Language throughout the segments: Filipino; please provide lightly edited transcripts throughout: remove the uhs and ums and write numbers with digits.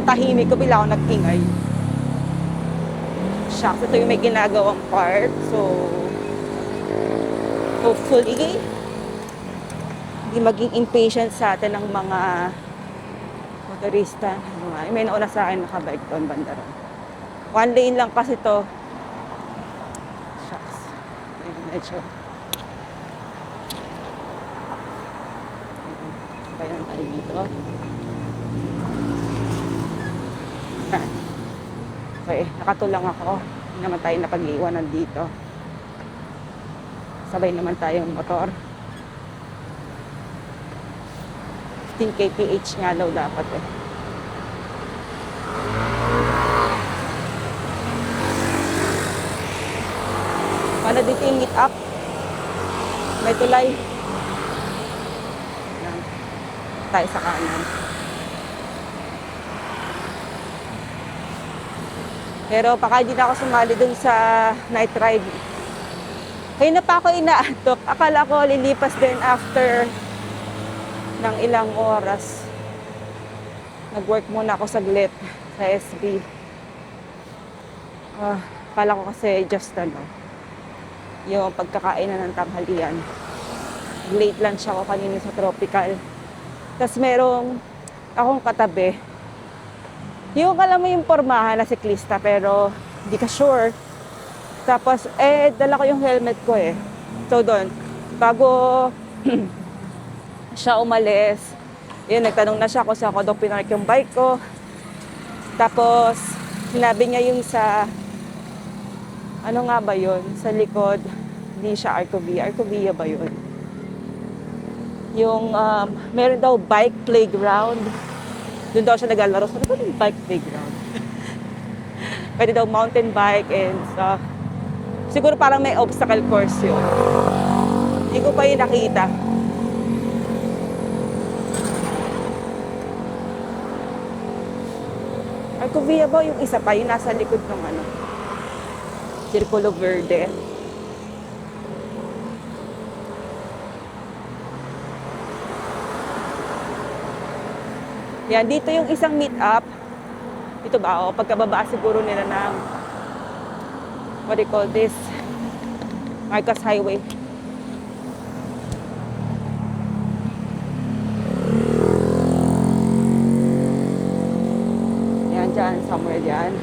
sobrang tahimik ko, bigla ako nag-ingay. Shucks, ito yung may ginagawang park. So, hopefully, hindi maging impatient sa atin ng mga motorista. May nauna sa akin nakabike doon, banda ron. One lane lang kasi to. Shucks. Medyo. Bayan tayo dito. Okay, nakatulang ako. Hindi naman tayo napag-iwanan dito. Sabay naman tayong motor. 15 kph nga daw dapat eh. Paano dito yung meet up? May tulay. Yan. Tayo sa kanan. Pero baka hindi na ako sumali dun sa night ride. Kaya na pa ako inaantok. Akala ko lilipas din after ng ilang oras. Nag-work muna ako saglit sa SB. Akala ko kasi just yung pagkakain na ng tanghalian. Late lunch ako kanina sa Tropical. Tapos merong akong katabi. Yung alam mo yung pormahan na siklista pero hindi ka sure. Tapos dala ko yung helmet ko eh. So doon, bago siya umalis, yun, nagtanong na siya kung saan ko daw pinark yung bike ko. Tapos sinabi niya yung sa ano nga ba yun? Sa likod, hindi siya Arcovia. Arcovia ba yun? Yung meron daw bike playground. Doon daw siya naglalaro. Sabi ko, yung bike playground. Pwede daw mountain bike and stuff. Siguro parang may obstacle course yun. Hindi ko pa yun nakita. Arcovia ba yung isa pa? Yung nasa likod ng Circulo Verde. Yan, dito yung isang meet-up. Dito ba? O, pagkababa siguro nila ng what do you call this? Marcos Highway. Yan, dyan. Somewhere dyan.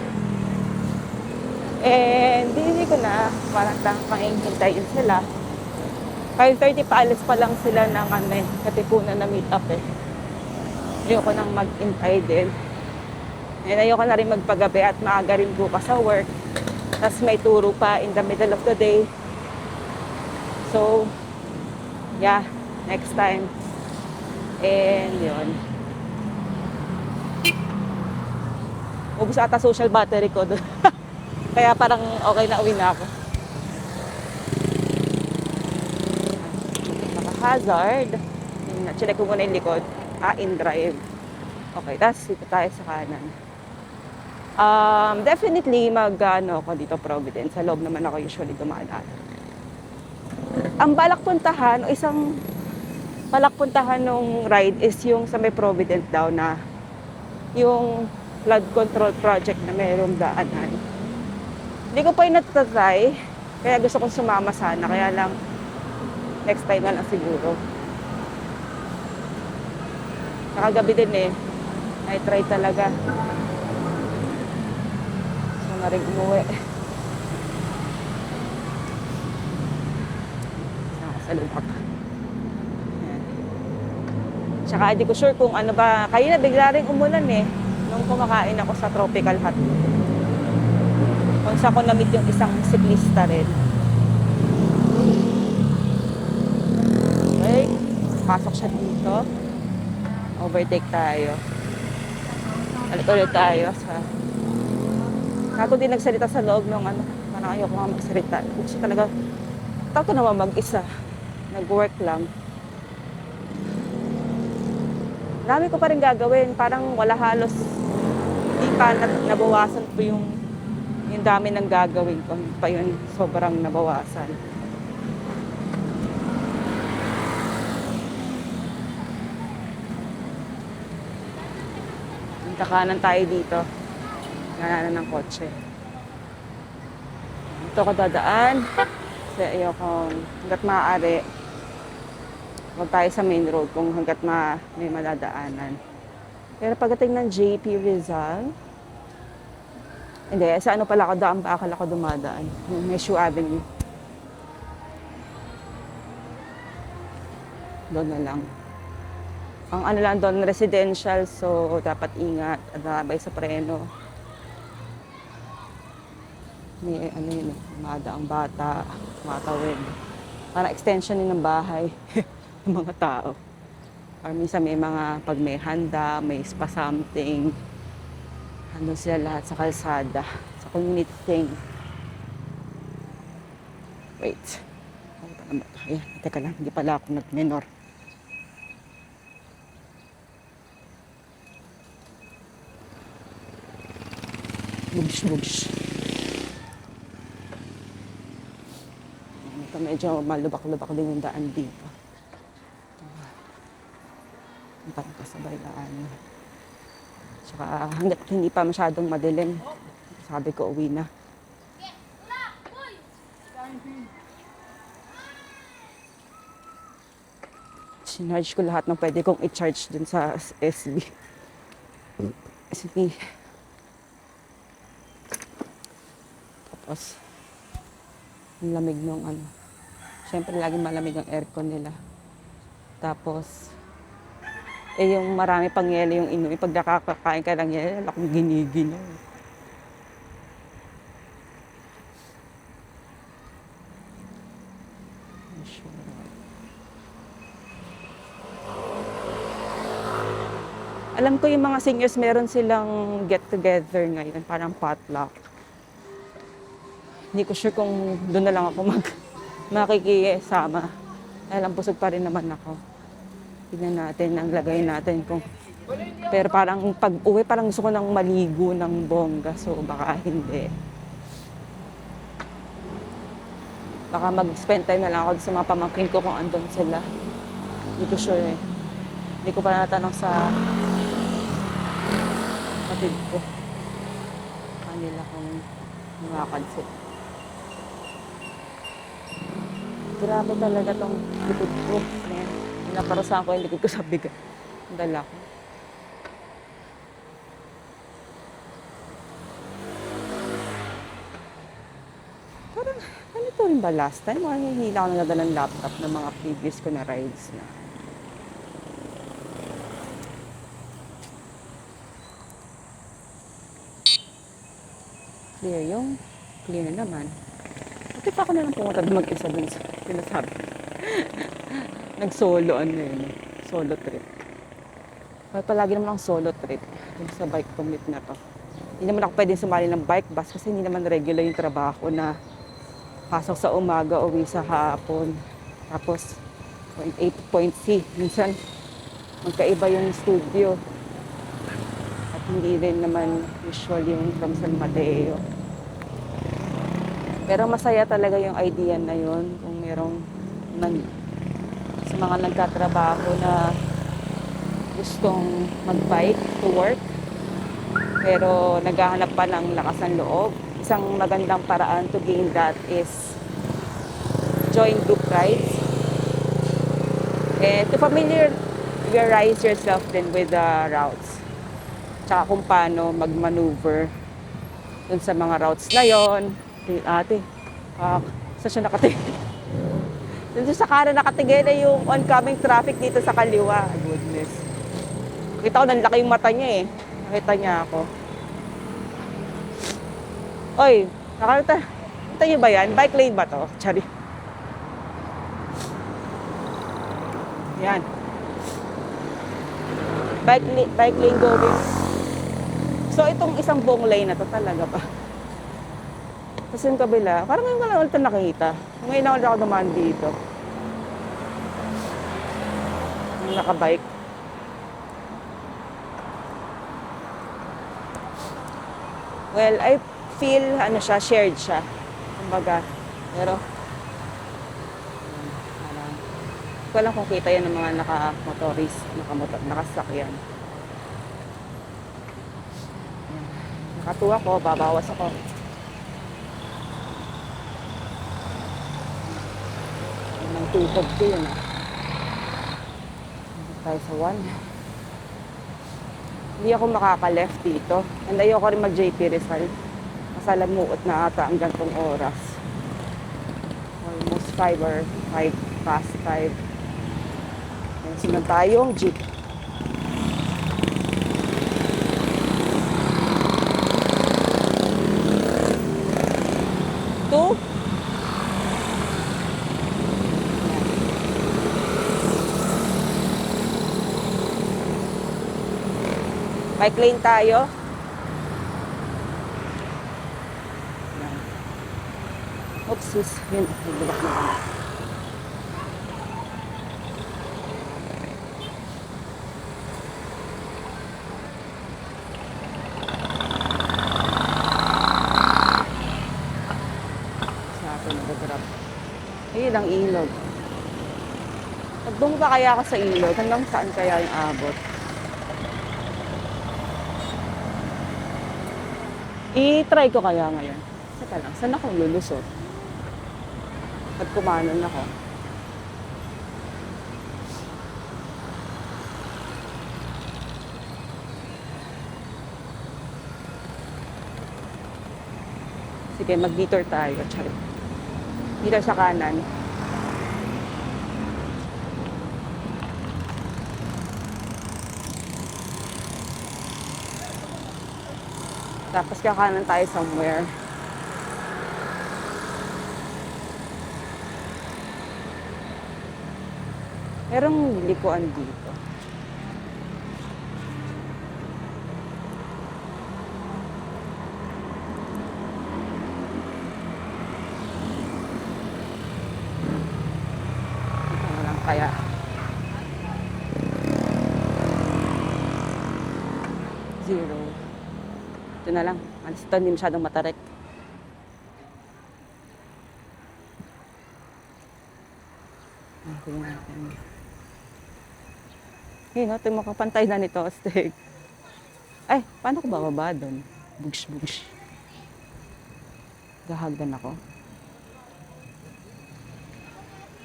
And, hindi ko na. Parang hintayin sila. 5:30 paalis pa lang sila ng Katipunan na meet-up eh. Ayoko nang mag-intay din. And ayoko na rin magpagabi at maaga rin bukas sa work. Tapos may turo pa in the middle of the day. So, yeah, next time. And yun. Ubus ata social battery ko doon. Kaya parang okay na uwi na ako. Naka-hazard. Chinek ko muna yung likod. In drive. Okay, tapos dito tayo sa kanan. Definitely ako dito Providence. Sa loob naman ako usually dumadaan. Ang balak puntahan, isang balak puntahan ng ride is yung sa may Providence daw na yung flood control project na mayroong daanan. Hindi ko pa yung natatry, kaya gusto kong sumama sana. Kaya lang, next time na lang siguro. Nakagabi din eh. I-try talaga. So na rin umuwi. Nakasalubak. Ayan. Tsaka hindi ko sure kung ano ba. Kaya na bigla rin umulan eh. Nung kumakain ako sa Tropical Hut. Kung saan ko na-meet yung isang siklista rin. Okay. Pasok siya dito. Overtake tayo. Ulit tayo sa... Ako din nagsalita sa loob ng parang ayoko nga magsalita. Gusto talaga, tako naman mag-isa. Nag-work lang. Dami ko pa rin gagawin. Parang wala halos, hindi pa nabawasan ko yung dami ng gagawin ko. Hindi pa yun sobrang nabawasan. Kakanan tayo dito. Kakanan ng kotse. Dito ako dadaan. Kasi ayoko hanggat maaari. Huwag tayo sa main road kung hanggat may madadaanan. Pero pagdating ng JP Rizal, hindi, sa ano pala ako daan, bakal ako dumadaan. Yung Meshu Avenue. Doon na lang. Ang ano lang doon, residential, so dapat ingat at nakabay sa preno. May ano yun, umada ang bata, matawid. Parang extension din ng bahay ng mga tao. Or minsan may mga, pag may handa, may spa something, ano sila lahat sa kalsada, sa community thing. Wait. Ano pa naman? Ayan, teka lang, hindi pala ako nag-minor. Bugs. Ito medyo malubak-lubak din yung daan dito. Parang kasabay daan. Tsaka hanggat hindi pa masyadong madilim, sabi ko uwi na. Sinarge ko lahat ng pwede kong i-charge dun sa SB. Tapos, ang lamig nung ano. Siyempre, laging malamig ang aircon nila. Tapos, yung marami pang yelo yung inuwi. Pag nakakakain ka ng yelo, akong giniginaw. Alam ko yung mga seniors, meron silang get-together ngayon, parang potluck. Hindi ko sure kung doon na lang ako makikisama. Alam, busog pa rin naman ako. Tignan natin, ang lagay natin kung... Pero parang pag-uwi, parang gusto ko nang maligo ng bongga. So, baka hindi. Baka mag-spend time na lang ako sa mga pamangkin ko kung andun sila. Hindi ko sure eh. Hindi ko pa natanong sa kapatid ko. Kanila kung makakad sila. Grabe talaga tong likod ko. Ayan. Naparasahan ko yung likod ko sa bigat. Ang dala ko. Parang, ganito rin ba last time? Hindi ako nagadala ng laptop ng mga previous ko na rides na. Clear na naman. Bakit pa ako na lang pumunta mag-isa dun sa pinasabi? Nag-solo solo trip. Kaya palagi naman ang solo trip dun sa bike commute na to. Hindi naman ako pwedeng sumali ng bike bus kasi hindi naman regular yung trabaho na pasok sa umaga, uwi sa hapon. Tapos, point A to point C. Minsan, magkaiba yung studio. At hindi rin naman usual yung from San Mateo. Pero masaya talaga yung idea na yun kung merong sa mga nagkatrabaho na gustong mag-bike to work pero naghahanap pa ng lakas ng loob. Isang magandang paraan to gain that is join group rides and to familiarize yourself din with the routes. Tsaka kung paano mag-maneuver dun sa mga routes na yon. Ate, saan siya nakatingin? Dito sa kanan nakatingin na yung oncoming traffic dito sa kaliwa. Goodness. Nakita ko, nanlaki yung mata niya eh. Nakita niya ako. Oy, nakita niyo ba yan? Bike lane ba to? Chari. Yan. Bike lane going. So, itong isang buong lane na to talaga pa. Tapos yung kabila, parang ngayon ko lang ulit nakita. Ngayon lang ulit ako dumaan dito. Yung nakabike. Well, I feel, shared siya. Kumbaga, pero, parang, ko lang kung kita yan ng mga nakamotoris, nakasakyan. Nakatuwa ko, babawas ako. Ang tukod ko yun. Dito tayo sa 1. Hindi ako makaka-left dito. And ayoko rin mag-JP Rizal. Masalamuot na ata ang gantong oras. Almost 5 or 5 past 5. Ayan, sunod tayong jeep. Two. Bike lane tayo. Oops, sis. Yun, nagbulak na kami. Sa akin nag-grab. Ayun ang ilog. Pagdung ba kaya ako sa ilog? Hanggang saan kaya yung abot? I-try ko kaya ngayon. Saka lang, saan ako lulusot? At kumanan ako. Sige, mag-detour tayo. Charit. Dito sa kanan. Tapos kakanan tayo somewhere. Merong likuan dito. Dito na lang kaya. Zero. Ito na lang. Alis ito, hindi masyadong matarek. Tingnan natin. No, ito yung makapantay na nito, Astig. Ay, paano ko bababa doon? Bugs. Gahagdan ako.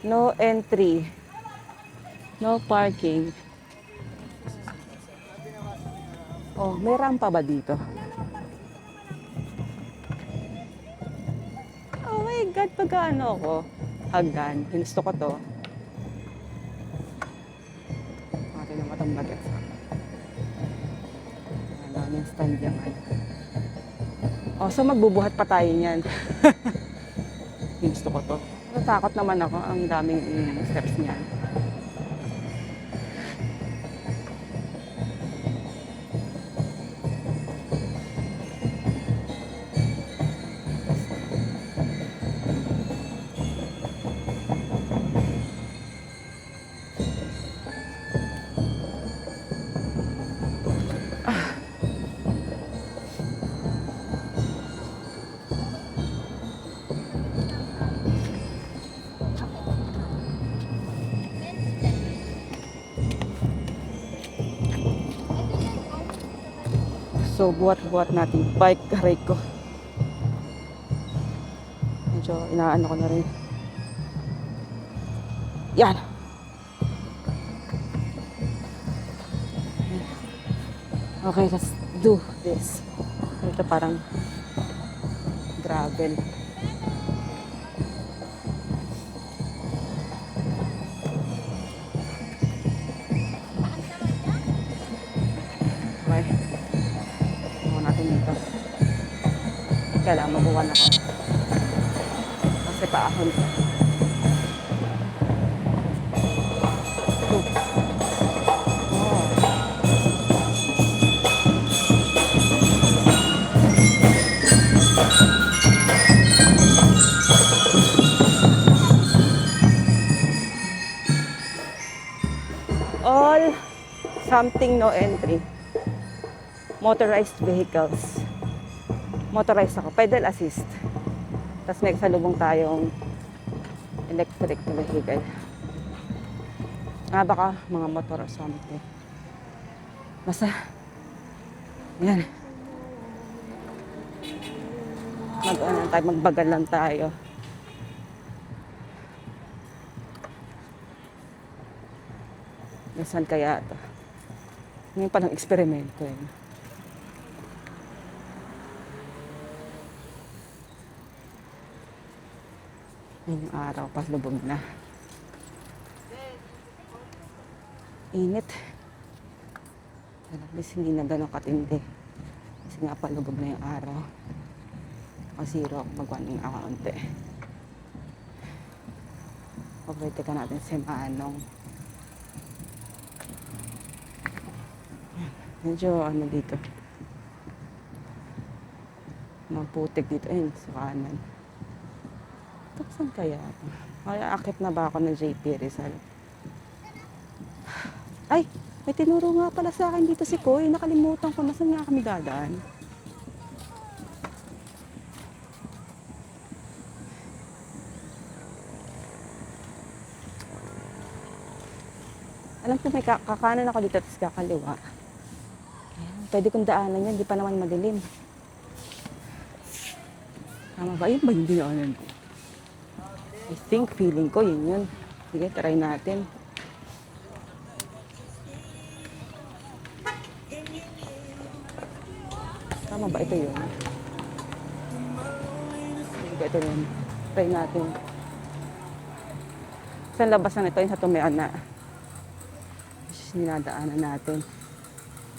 No entry. No parking. Oh, may rampa ba dito? Oh my God, pagka ano ako, hagdan. Ginusto ko to. Natin na matang bagay sa akin. Ang daming stand yan. Oh, so magbubuhat pa tayo niyan. Ginusto ko to. Natakot naman ako, ang daming steps niyan. So, buhat-buhat natin. Bike ride ko. Medyo inaano ko na rin. Yan! Okay, let's do this. Ito parang gravel. Okay. Natin dito. Kailangan mabuwan ako. Kasi paahon ko. All something no entry. Motorized vehicles. Motorized ako. Pedal assist. Tapos may kasalubong tayong electric vehicle. Baka mga motor or something. Basta, yan. ano tayo, magbagal lang tayo. Nasaan kaya ito? Ngayon pa lang eksperimento eh. Yung araw, palubog na. Init. At least hindi na ganun katindi. Kasi nga palubog na yung araw. Zero, mag-1 ako konti. Paborito ka natin si Manong. Medyo ano dito. Maputik dito. Ayun, sa kanan. Saan kaya? Ay, akit na ba ako ng JP Rizal? Ay, may tinuro nga pala sa akin dito si Koy. Nakalimutan ko na saan nga kami dadaan. Alam ko may kakanan ako dito at kakaliwa. Pwede kong daanan yan, di pa naman madilim. Tama ba? Yun ba yung dinaanan ko? I think, feeling ko, yun. Sige, try natin. Tama ba ito yun? Sige ba ito yun? Try natin. Saan labas na ito? Yung sa Tumiana. Ninadaanan natin.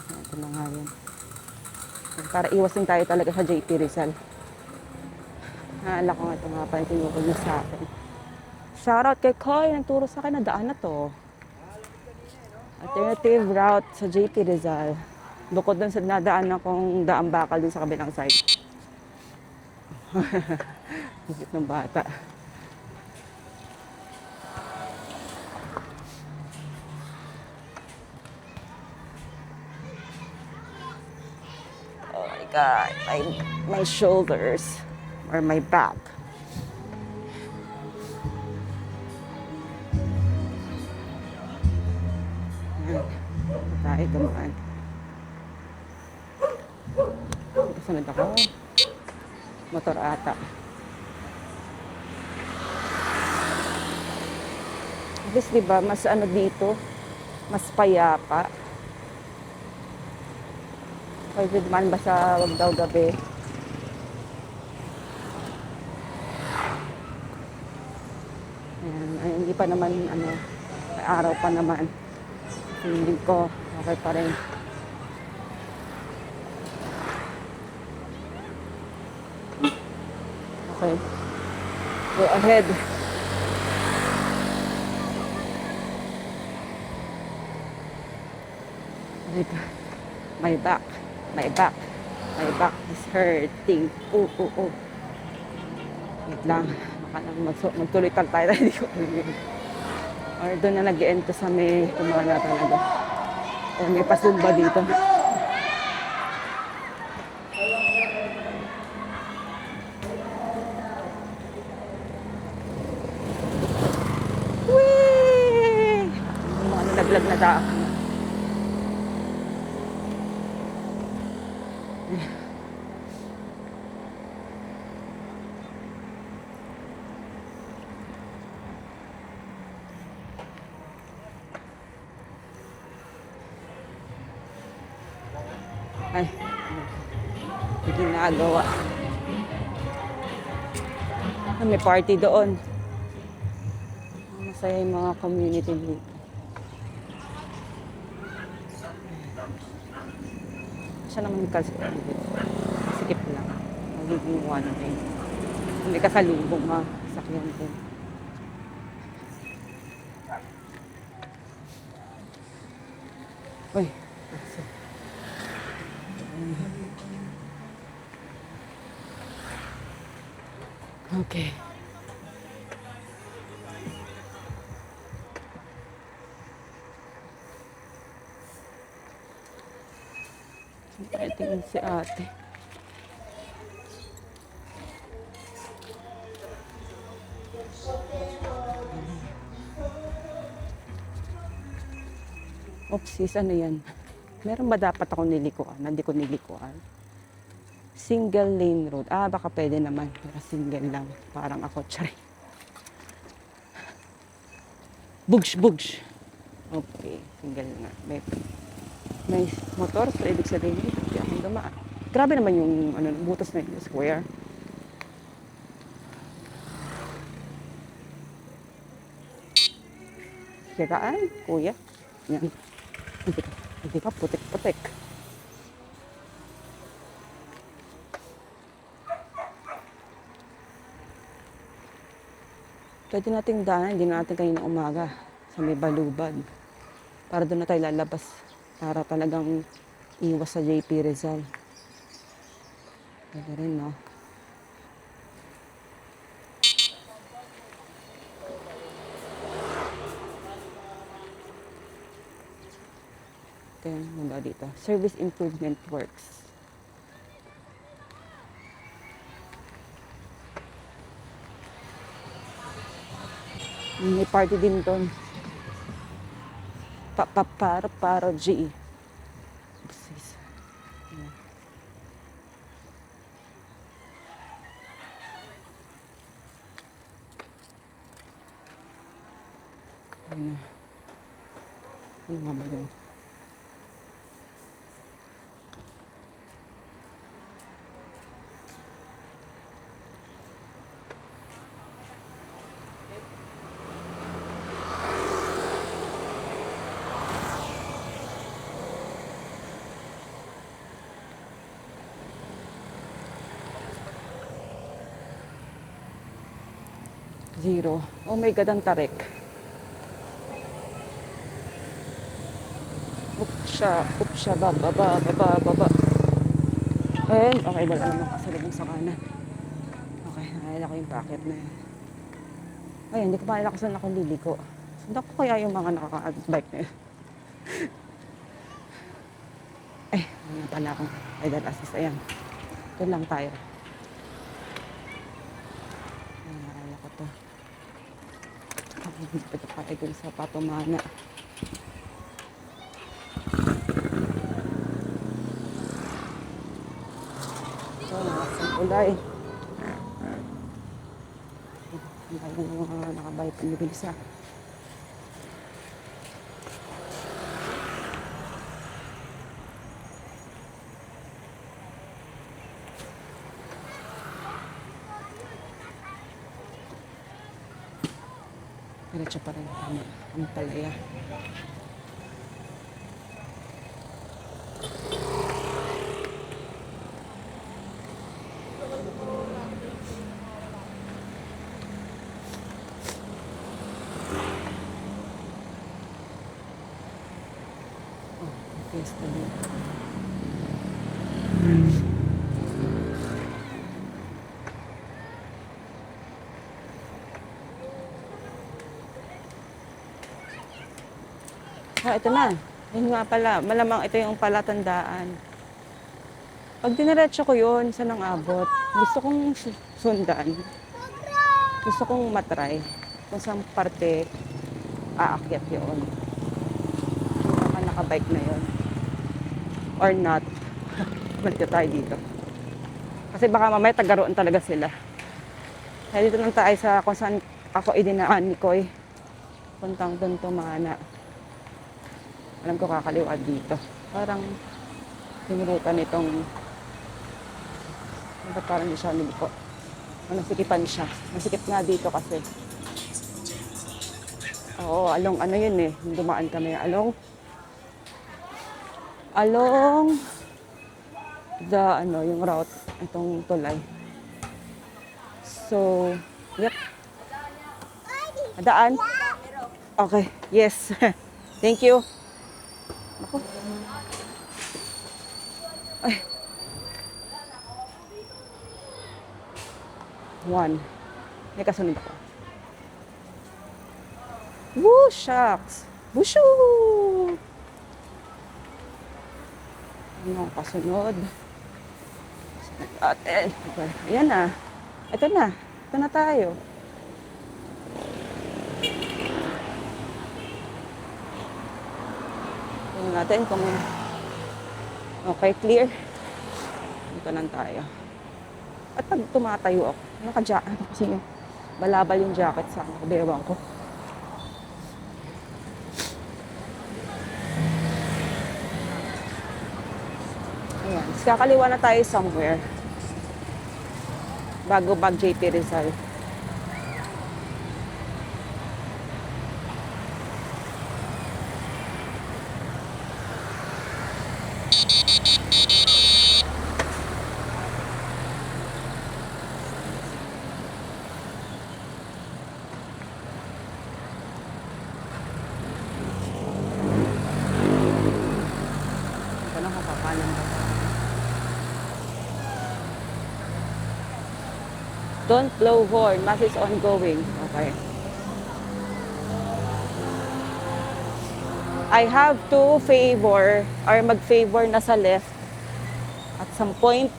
Ito na nga yun. Para iwasin tayo talaga sa JP Rizal. Naala ko nga ito nga pa yung tinukol niya sa akin. Shoutout kay Koy, nagturo sa akin na daan na to. Alternative route sa JP Rizal. Bukod dun sa nadaan akong daang bakal dun sa kabilang side. Higit ng bata. Oh my God, my shoulders or my back. Tayo dumaan. Kasunod ako. Motor ata. At least diba, mas ano dito, mas payapa. Pwede dumaan ba sa wag daw gabi? Ayan, ay, hindi pa naman, ano, may araw pa naman. Feeling ko, okay pa rin. Okay. Go ahead. My back. My back. My back is hurting. Oh, oh, oh. Wait lang. Baka lang magtuloy tayo. Hindi ko alam. Or doon na nag-end to sa may Tumiana talaga. O may pasumba dito. Whee! Mga nalaglag na daan. Ay, ginagawa. May party doon. Masaya yung mga community dito. Siya naman kasi sikip lang. Magiging one way. Hindi kasalubong sakyan din. Uy. Okay. Tingin si ate. Oopsies, ano yan? Meron ba dapat ako nilikuan? Hindi ko nilikuan. Single lane road. Ah, baka pwede naman. Pero single lang. Parang ako, tsari. Bugsh, bugsh. Okay, single nga. May motor, so ibig sabihin, hindi akong dumaan. Grabe naman yung ano, butas na yung square. Siraan, kuya. Yan. Hindi ka putik-putik. Pwede nating daanan, hindi natin kanina umaga sa may balubad. Para doon na tayo lalabas. Para talagang iwas sa JP Rizal. Pwede rin, no? Ito yung mga dito. Service Improvement Works. May party din doon. Para G. Busis. Ayan. Ayan. Ano nga ba yun? Zero. Oh my God, ang tarik. Upsya, baba. Ayan, okay, wala naman kasalubong sa kanan. Okay, naalala ko yung packet na yan. Ay, hindi ko maalala kung saan ako liliko. Sundan ko kaya yung mga nakaka-bike na yun. Ay, ano pala akong idol assist. Ayan, doon lang tayo. Ayan, naalala ko to. Hindi pa ito kaya dun sa Patumana. Ito, nakasang ulay. Ang tayo ng mga nakabayad panibilis ha. Diretso pa rin. Tama. Ang palaya. Oh, fiesta din. Ah, ito na. Yun nga pala. Malamang ito yung palatandaan. Pag diniretso ko yun, saan ang abot? Gusto kong sundan. Gusto kong matry. Kung saan parte aakyat yun. Kung baka nakabike na yun. Or not. Balik na tayo dito. Kasi baka mamaya tagaroon talaga sila. Kaya dito lang tayo sa kung saan ako idinaan ni Koy. Puntang doon Tumana. Alam ko kakaliwa dito. Parang sinurutan nitong ba't parang hindi siya niliko. Nasikipan siya. Nasikip nga dito kasi. Oo, along ano yun eh. Dumaan kami. Along the ano, yung route. Itong tulay. So, yep. Daan? Okay, yes. Thank you. Ako. Ay. 1. May kasunod ako. Woo, shucks. Wushu! Ano kasunod? Ate, ayan na. Ito na. Ito na tayo. Tingnan natin kung okay, clear. Dito lang tayo. At pag tumatayo ako, ano kasi yung balabal yung jacket sa ano, bewang ko. Ayan, kakaliwa na tayo somewhere. Bago mag JP Rizal. Ito lang kapapalan ba? Don't blow horn. Mass is ongoing. Okay. I have to favor or mag-favor na sa left at some point.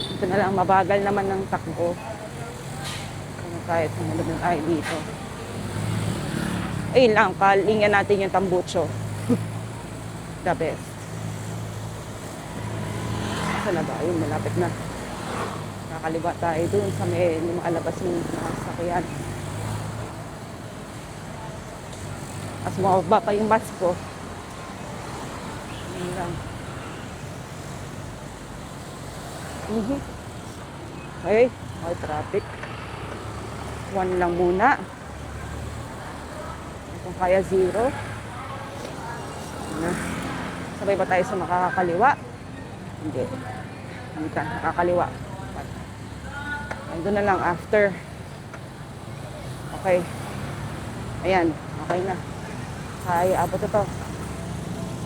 Ito na lang, mabagal naman ng takbo. Kahit sumunod na tayo dito. Ayun lang, kalingan natin yung tambucho. The best. Saan na ba? Ayun, malapit na. Kakaliwa tayo dun sa may lumalabas yung mga sakyan. As mababa pa yung mask ko. Ayun lang. Okay, all traffic. One lang muna. Kung kaya 0. Sabay ba tayo sa makakaliwa? Hindi. Hindi ka, nakakaliwa. Doon na lang after. Okay. Ayan, okay na. Kaya, abot ito.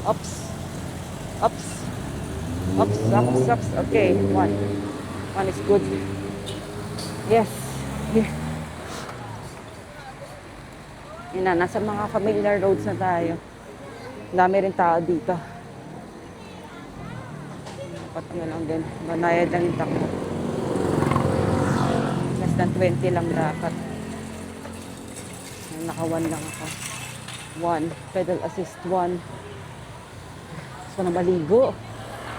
Oops. Oops. Oops, oops, oops. Okay, one. One is good. Yes. Yeah. Yun na, nasa mga familiar roads na tayo. Dami rin tao dito. Dapat nyo lang din. Banayad lang yung takbo. Less than 20 lang dapat. Naka 1 lang ako. 1. Pedal assist 1. Gusto na maligo.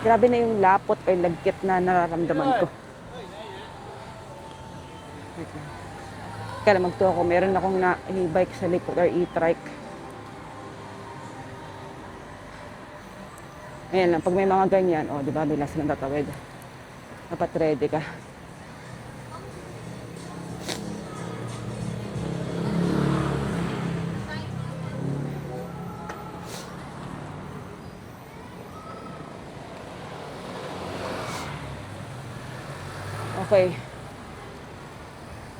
Grabe na yung lapot o lagkit na nararamdaman ko. Wait lang. Kaya magtuwa ko, meron akong e-bike sa likod or e-trike. Ayan lang, pag may mga ganyan, di ba, bilas ng tatawid. Dapat ready ka. Okay.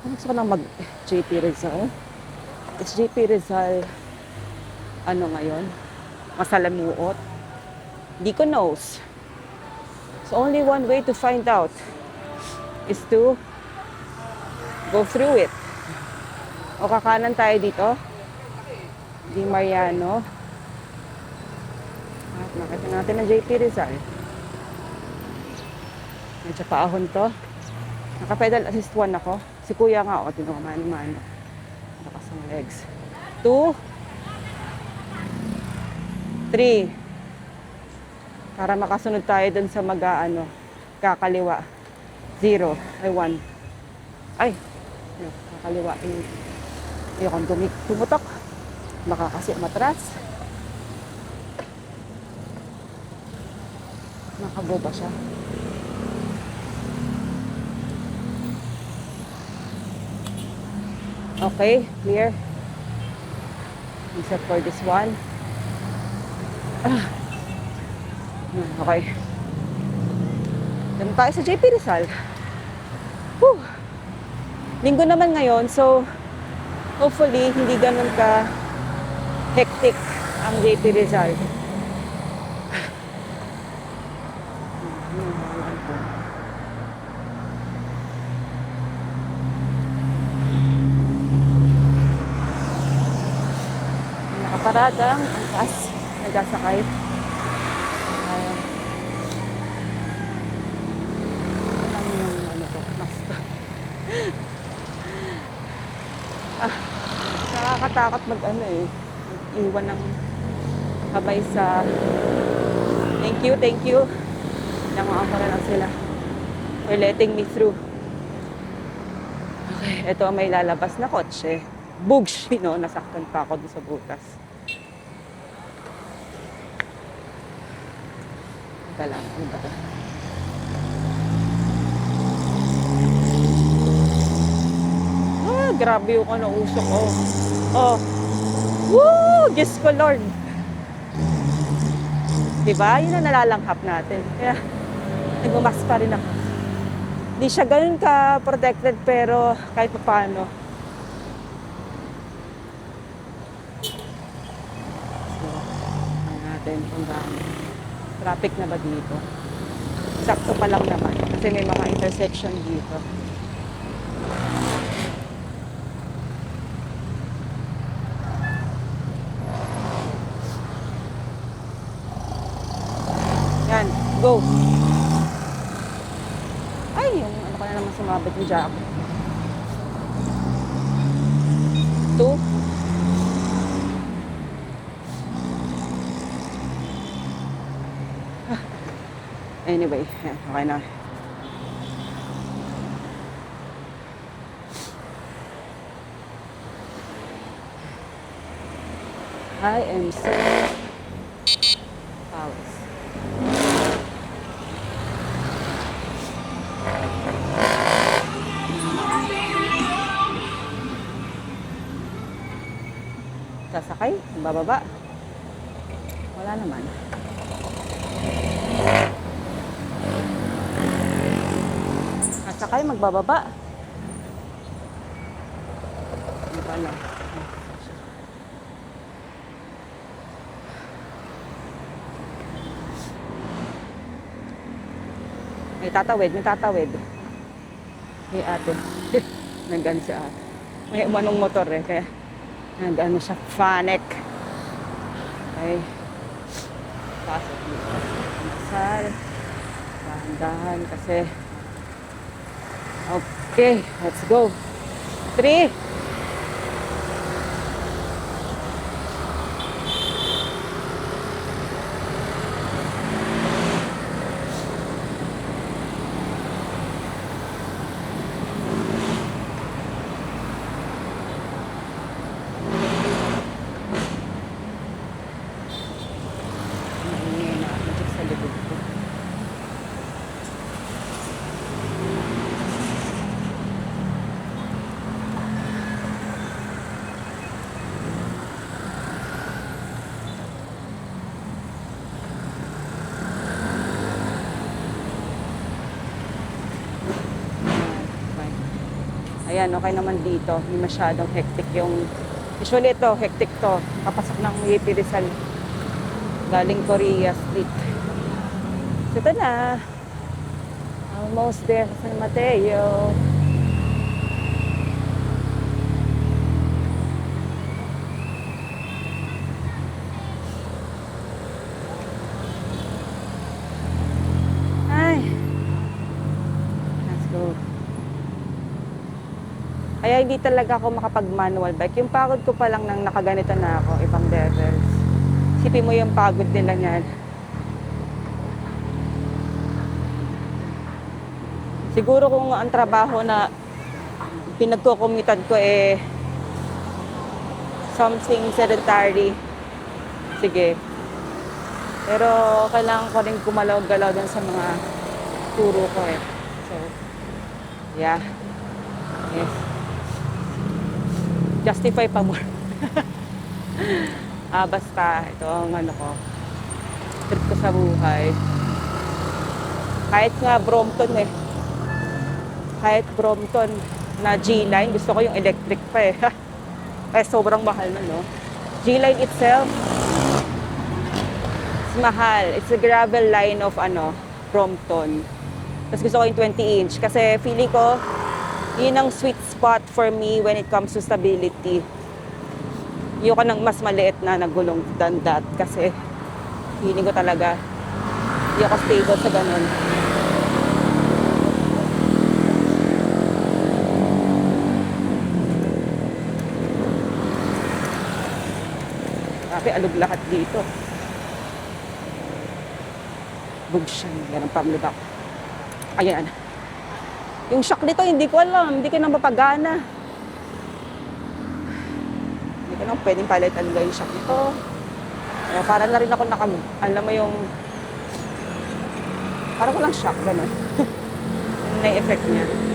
Gusto ko lang mag-JP Rizal. Is JP Rizal, ano ngayon? Masalamuot? Di ko knows. So only one way to find out is to go through it. O kakanan tayo dito. Di Mariano. At nakita natin ang JP Rizal. Medyo paahon to. Naka-pedal assist 1 ako. Si kuya nga, tinumani-mano. Lakas ang legs. 2, 3. Para makasunod tayo dun sa kakaliwa. 0. Ay, 1. Ay, kakaliwa. Ayokong tumutok. Baka kasi matras. Nakago ba siya? Okay, clear. Except for this one. Okay. Dito tayo sa JP Rizal. Whew. Linggo naman ngayon, so hopefully hindi ganun ka hectic ang JP Rizal. Nakaparadang angkas, nagsasakay. Nakakatakot iwan ng kamay sa thank you Nanguhaan ko na lang sila for letting me through. Okay, ito ang may lalabas na kotse. Bugsh, no? Nasaktan pa ako doon sa butas. Ika lang, ano ba ito? Ah, grabe yung ano, usok ko. Oh. Woo! Diyos ko, Lord. Diba? Yun ang nalalanghap natin. Kaya, nagmamas pa rin ako. Hindi siya ganun ka-protected, pero kahit pa paano. So, ano natin kung gaano. Traffic na ba dito? Sakto pa lang naman. Kasi may mga intersection dito. Yan, go. Ay, yung ano ka na naman sumabit yung jacket. 2. Anyway, yan, okay na. I am so pause. Sasakay? Bababa? Wala naman. Sasakay, magbababa. Ano pa lang? May tatawid, may tatawid. May ate. Nag-ano si ate. May umanong motor eh, kaya nag-ano siya, fanek. Okay. Pasok dito. Masal. Dahan-dahan kasi. Okay, let's go. 3. Sa likod ko. Ayan, okay naman dito. Hindi masyadong hectic yung... Usually ito, hectic to. Kapasok ng UP Rizal. Galing Korea Street. So ito na. Almost there sa San Mateo. Ay. Let's go. Kaya hindi talaga ako makapag-manual bike. Yung pagod ko pa lang nang nakaganito na ako, ibang levels. Isipin mo yung pagod nila niyan. Siguro kung ang trabaho na pinagko-commutean ko something sedentary, sige. Pero kailangan ko rin gumalaw-galaw dun sa mga turo ko eh. So, yeah. Yes. Justify pa more. Basta, ito ang ano ko. Trip ko sa buhay. Kahit nga Brompton eh. Kahit Brompton na G-Line, gusto ko yung electric pa eh. Kaya sobrang mahal na, no? G-Line itself, it's mahal. It's a gravel line of Brompton. Tapos gusto ko yung 20-inch kasi feeling ko, yun ang sweet spot for me when it comes to stability. Yung nang mas maliit na nagulong than that kasi feeling ko talaga hindi ako stable sa ganun. Grabe, alog lahat dito. Bugsyan, ganun from the back. Ayan. Yung shock nito, hindi ko alam. Hindi ko na mapagana. Hindi ko na pwedeng palitan ba yung shock nito. Kaya para na rin ako alam mo yung, parang walang shock, ganun. Yung na-effect niya.